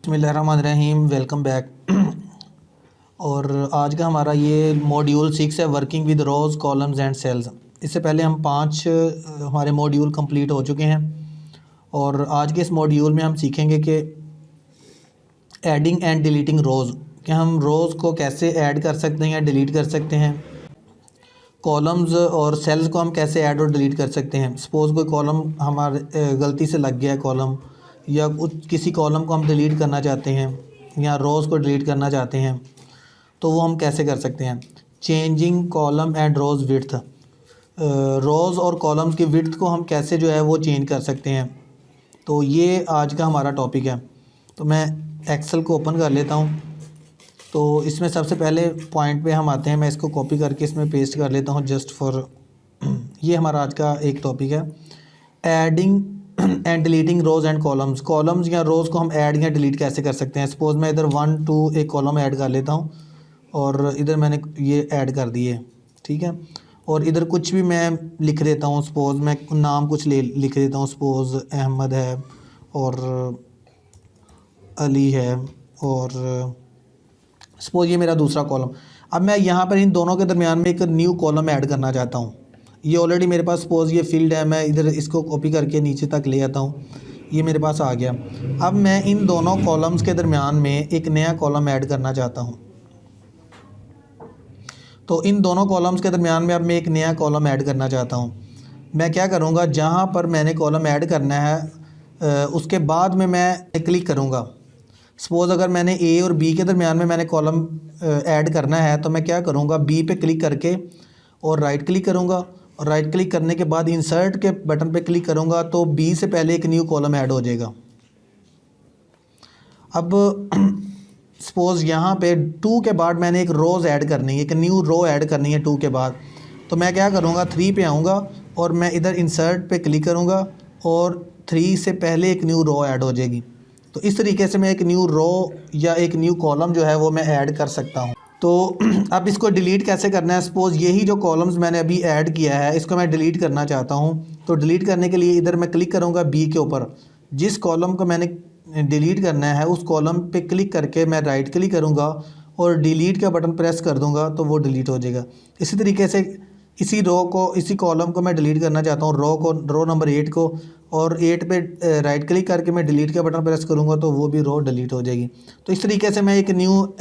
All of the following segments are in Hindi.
बिस्मिल्लाहिर्रहमानिर्रहीम, वेलकम बैक। और आज का हमारा ये मॉड्यूल 6 है, working with rows columns and cells. इससे पहले हम 5 हमारे मॉड्यूल कंप्लीट हो चुके हैं और आज के इस मॉड्यूल में हम सीखेंगे कि एडिंग एंड डिलीटिंग रोज़, कि हम रोज़ को कैसे ऐड कर सकते हैं या डिलीट कर सकते हैं, कॉलम्स और सेल्स को हम कैसे ऐड और डिलीट कर सकते हैं। सपोज़ कोई कॉलम हमारे गलती से लग गया है कॉलम, या किसी कॉलम को हम डिलीट करना चाहते हैं या रोज़ को डिलीट करना चाहते हैं, तो वो हम कैसे कर सकते हैं। Changing column and rows width, rows और कॉलम्स की विड्थ को हम कैसे जो है वो चेंज कर सकते हैं। तो ये आज का हमारा टॉपिक है। तो मैं एक्सेल को ओपन कर लेता हूँ। तो इसमें सबसे पहले पॉइंट पे हम आते हैं। मैं इसको कॉपी करके इसमें पेस्ट कर लेता हूँ जस्ट फॉर ये हमारा आज का एक टॉपिक है, adding and deleting rows and columns. Columns या रोज़ को हम ऐड या डिलीट कैसे कर सकते हैं। सपोज़ मैं इधर 1 2 एक कॉलम ऐड कर लेता हूँ और इधर मैंने ये ऐड कर दिए, ठीक है। और इधर कुछ भी मैं लिख देता हूँ, सपोज़ मैं नाम कुछ लिख देता हूँ। सपोज़ अहमद है और अली है, और सपोज़ ये मेरा दूसरा कॉलम। अब मैं यहाँ पर इन दोनों के दरमियान में एक न्यू कॉलम ऐड करना चाहता हूँ। ये ऑलरेडी मेरे पास सपोज़ ये फील्ड है, मैं इधर इसको कॉपी करके नीचे तक ले आता हूँ, ये मेरे पास आ गया। अब मैं इन दोनों कॉलम्स के दरमियान में एक नया कॉलम ऐड करना चाहता हूँ। तो इन दोनों कॉलम्स के दरमियान में अब मैं एक नया कॉलम ऐड करना चाहता हूँ। मैं क्या करूँगा, जहाँ पर मैंने कॉलम ऐड करना है उसके बाद में मैं क्लिक करूँगा। सपोज़ अगर मैंने ए और बी के दरमियान में मैंने कॉलम ऐड करना है, तो मैं क्या करूँगा, बी पे क्लिक करके और राइट क्लिक करूँगा, और राइट क्लिक करने के बाद इंसर्ट के बटन पे क्लिक करूँगा तो बी से पहले एक न्यू कॉलम ऐड हो जाएगा। अब सपोज़ यहाँ पे 2 के बाद मैंने एक रोज़ ऐड करनी है, एक न्यू रो ऐड करनी है 2 के बाद। तो मैं क्या करूँगा, 3 पे आऊँगा और मैं इधर इंसर्ट पे क्लिक करूँगा और 3 से पहले एक न्यू रो ऐड हो जाएगी। तो इस तरीके से मैं एक न्यू रो या एक न्यू कॉलम जो है वो मैं ऐड कर सकता हूँ। तो अब इसको डिलीट कैसे करना है। सपोज़ यही जो कॉलम्स मैंने अभी ऐड किया है इसको मैं डिलीट करना चाहता हूँ। तो डिलीट करने के लिए इधर मैं क्लिक करूँगा बी के ऊपर, जिस कॉलम को मैंने डिलीट करना है उस कॉलम पे क्लिक करके मैं राइट क्लिक करूँगा और डिलीट का बटन प्रेस कर दूँगा तो वो डिलीट हो जाएगा। इसी तरीके से इसी रो को, इसी कॉलम को मैं डिलीट करना चाहता हूँ, रो नंबर 8 को, और 8 पे राइट क्लिक करके मैं डिलीट का बटन प्रेस करूँगा तो वो भी रो डिलीट हो जाएगी। तो इस तरीके से मैं एक न्यू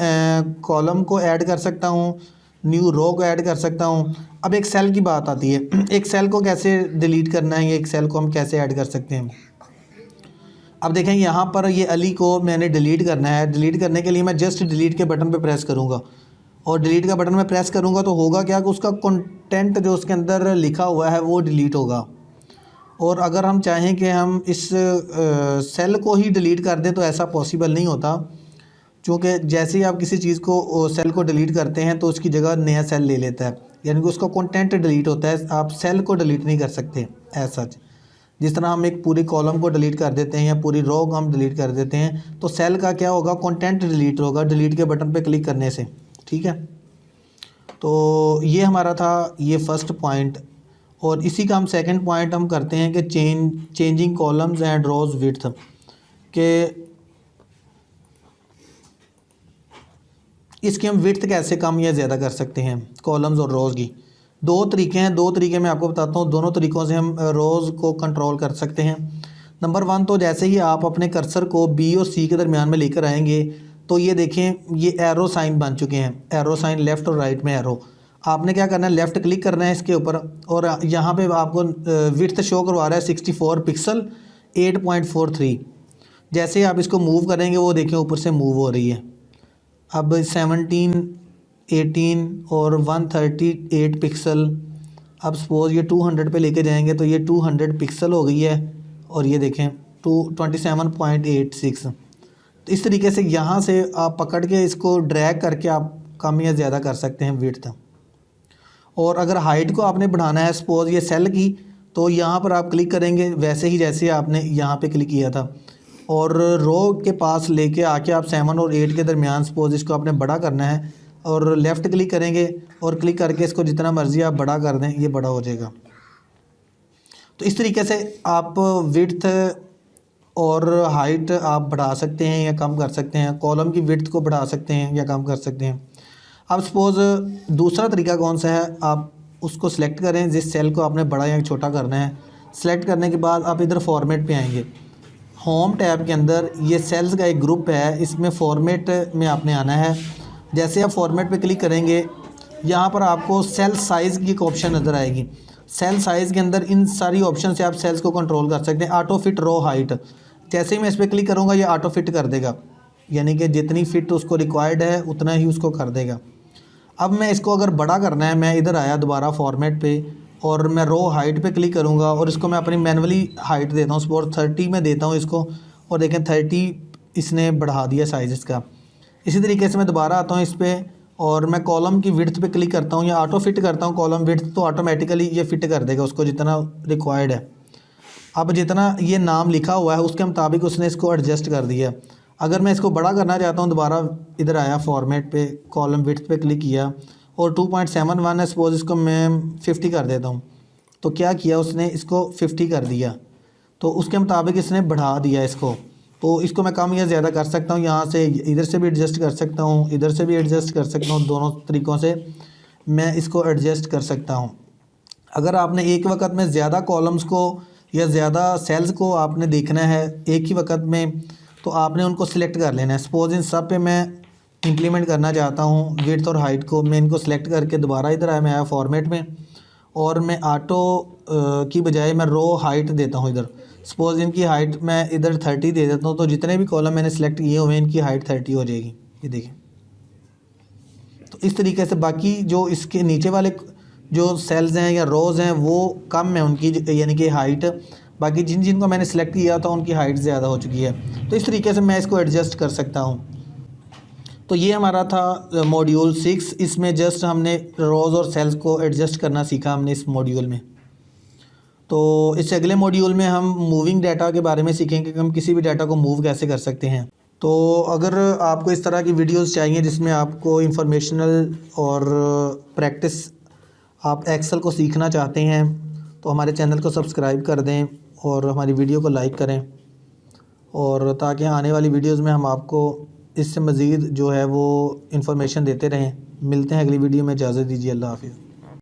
कॉलम को ऐड कर सकता हूँ, न्यू रो को ऐड कर सकता हूँ। अब एक सेल की बात आती है, एक सेल को कैसे डिलीट करना है, एक सेल को हम कैसे ऐड कर सकते हैं। अब देखें यहाँ पर ये अली को मैंने डिलीट करना है। डिलीट करने के लिए मैं जस्ट डिलीट के बटन पे प्रेस करूँगा, और डिलीट का बटन में प्रेस करूँगा तो होगा क्या कि उसका कंटेंट जो उसके अंदर लिखा हुआ है वो डिलीट होगा। और अगर हम चाहें कि हम इस सेल को ही डिलीट कर दें तो ऐसा पॉसिबल नहीं होता, क्योंकि जैसे ही आप किसी चीज़ को सेल को डिलीट करते हैं तो उसकी जगह नया सेल ले लेता है, यानी कि उसका कंटेंट डिलीट होता है। आप सेल को डिलीट नहीं कर सकते एज सच। जिस तरह हम एक पूरी कॉलम को डिलीट कर देते हैं या पूरी रो को हम डिलीट कर देते हैं, तो सेल का क्या होगा, कंटेंट डिलीट होगा डिलीट के बटन पे क्लिक करने से, ठीक है। तो ये हमारा था ये फर्स्ट पॉइंट, और इसी का हम सेकंड पॉइंट हम करते हैं कि changing columns and rows width, के इसकी हम विड्थ कैसे कम या ज़्यादा कर सकते हैं कॉलम्स और रोज़ की। 2 तरीके हैं, 2 तरीके मैं आपको बताता हूँ। दोनों तरीक़ों से हम रोज़ को कंट्रोल कर सकते हैं। नंबर 1, तो जैसे ही आप अपने कर्सर को बी और सी के दरमियान में लेकर आएंगे तो ये देखें ये एरो साइन बन चुके हैं, एरो साइन लेफ़्ट और राइट में एरो। आपने क्या करना है, लेफ़्ट क्लिक करना है इसके ऊपर, और यहाँ पे आपको विड्थ शो करवा रहा है 64 पिक्सल 8.43। जैसे ही आप इसको मूव करेंगे वो देखें ऊपर से मूव हो रही है। अब 17 18 और 138 पिक्सल। अब सपोज़ ये 200 पे लेके जाएंगे तो ये 200 पिक्सल हो गई है, और ये देखें 27.86। तो इस तरीके से यहाँ से आप पकड़ के इसको ड्रैग करके आप कम या ज़्यादा कर सकते हैं विड्थ। और अगर हाइट को आपने बढ़ाना है सपोज़ ये सेल की, तो यहाँ पर आप क्लिक करेंगे वैसे ही जैसे आपने यहाँ पे क्लिक किया था, और रो के पास लेके आके आप 7 और 8 के दरमियान सपोज़ इसको आपने बड़ा करना है, और लेफ़्ट क्लिक करेंगे और क्लिक करके इसको जितना मर्ज़ी आप बड़ा कर दें, ये बड़ा हो जाएगा। तो इस तरीके से आप विड्थ और हाइट आप बढ़ा सकते हैं या कम कर सकते हैं, कॉलम की विड्थ को बढ़ा सकते हैं या कम कर सकते हैं। अब सपोज़ दूसरा तरीका कौन सा है, आप उसको सिलेक्ट करें जिस सेल को आपने बड़ा या छोटा करना है। सिलेक्ट करने के बाद आप इधर फॉर्मेट पे आएंगे। होम टैब के अंदर ये सेल्स का एक ग्रुप है, इसमें फॉर्मेट में आपने आना है। जैसे आप फॉर्मेट पे क्लिक करेंगे, यहाँ पर आपको सेल साइज़ की एक ऑप्शन नज़र आएगी। सेल साइज़ के अंदर इन सारी ऑप्शन से आप सेल्स को कंट्रोल कर सकते हैं। ऑटो फिट रो हाइट, जैसे ही मैं इस पर क्लिक करूँगा ये ऑटो फिट कर देगा, यानी कि जितनी फिट उसको रिक्वायर्ड है उतना ही उसको कर देगा। अब मैं इसको अगर बड़ा करना है, मैं इधर आया दोबारा फॉर्मेट पे और मैं रो हाइट पे क्लिक करूँगा और इसको मैं अपनी मैनुअली हाइट देता हूँ, सपोज 30 में देता हूँ इसको, और देखें 30 इसने बढ़ा दिया साइज़ इसका। इसी तरीके से मैं दोबारा आता हूँ इस पर और मैं कॉलम की विड्थ पे क्लिक करता हूँ या ऑटो फिट करता हूँ कॉलम विड्थ, तो ऑटोमेटिकली ये फिट कर देगा उसको जितना रिक्वायर्ड है। अब जितना ये नाम लिखा हुआ है उसके मुताबिक उसने इसको एडजस्ट कर दिया। अगर मैं इसको बड़ा करना चाहता हूँ, दोबारा इधर आया फॉर्मेट पे, कॉलम विड्थ पे क्लिक किया और 2.71 है, सपोज़ इसको मैं 50 कर देता हूँ। तो क्या किया उसने, इसको 50 कर दिया, तो उसके मुताबिक इसने बढ़ा दिया इसको। तो इसको मैं कम या ज़्यादा कर सकता हूँ, यहाँ से इधर से भी एडजस्ट कर सकता हूँ, इधर से भी एडजस्ट कर सकता हूँ, दोनों तरीक़ों से मैं इसको एडजस्ट कर सकता हूँ। अगर आपने एक वक्त में ज़्यादा कॉलम्स को या ज़्यादा सेल्स को आपने देखना है एक ही वक्त में, तो आपने उनको सिलेक्ट कर लेना है। सपोज़ इन सब पे मैं इंप्लीमेंट करना चाहता हूँ विड्थ और हाइट को, मैं इनको सिलेक्ट करके दोबारा इधर आया, मैं आया फॉर्मेट में और मैं ऑटो की बजाय मैं रो हाइट देता हूँ इधर। सपोज़ इनकी हाइट मैं इधर 30 दे देता हूँ, तो जितने भी कॉलम मैंने सेलेक्ट किए हुए हैं इनकी हाइट 30 हो जाएगी, ये देखिए। तो इस तरीके से बाकी जो इसके नीचे वाले जो सेल्स हैं या रोज़ हैं वो कम है उनकी, यानी कि हाइट, बाकी जिन जिनको मैंने सेलेक्ट किया था उनकी हाइट ज़्यादा हो चुकी है। तो इस तरीके से मैं इसको एडजस्ट कर सकता हूँ। तो ये हमारा था मॉड्यूल 6, इसमें जस्ट हमने रोज़ और सेल्स को एडजस्ट करना सीखा हमने इस मॉड्यूल में। तो इस अगले मॉड्यूल में हम मूविंग डाटा के बारे में सीखेंगे कि हम किसी भी डाटा को मूव कैसे कर सकते हैं। तो अगर आपको इस तरह की वीडियोस चाहिए जिसमें आपको इंफॉर्मेशनल और प्रैक्टिस आप एक्सेल को सीखना चाहते हैं, तो हमारे चैनल को सब्सक्राइब कर दें और हमारी वीडियो को लाइक करें, और ताकि आने वाली वीडियोस में हम आपको इससे मज़ीद जो है वो इन्फॉर्मेशन देते रहें। मिलते हैं अगली वीडियो में, इजाज़त दीजिए, अल्लाह हाफ़िज़।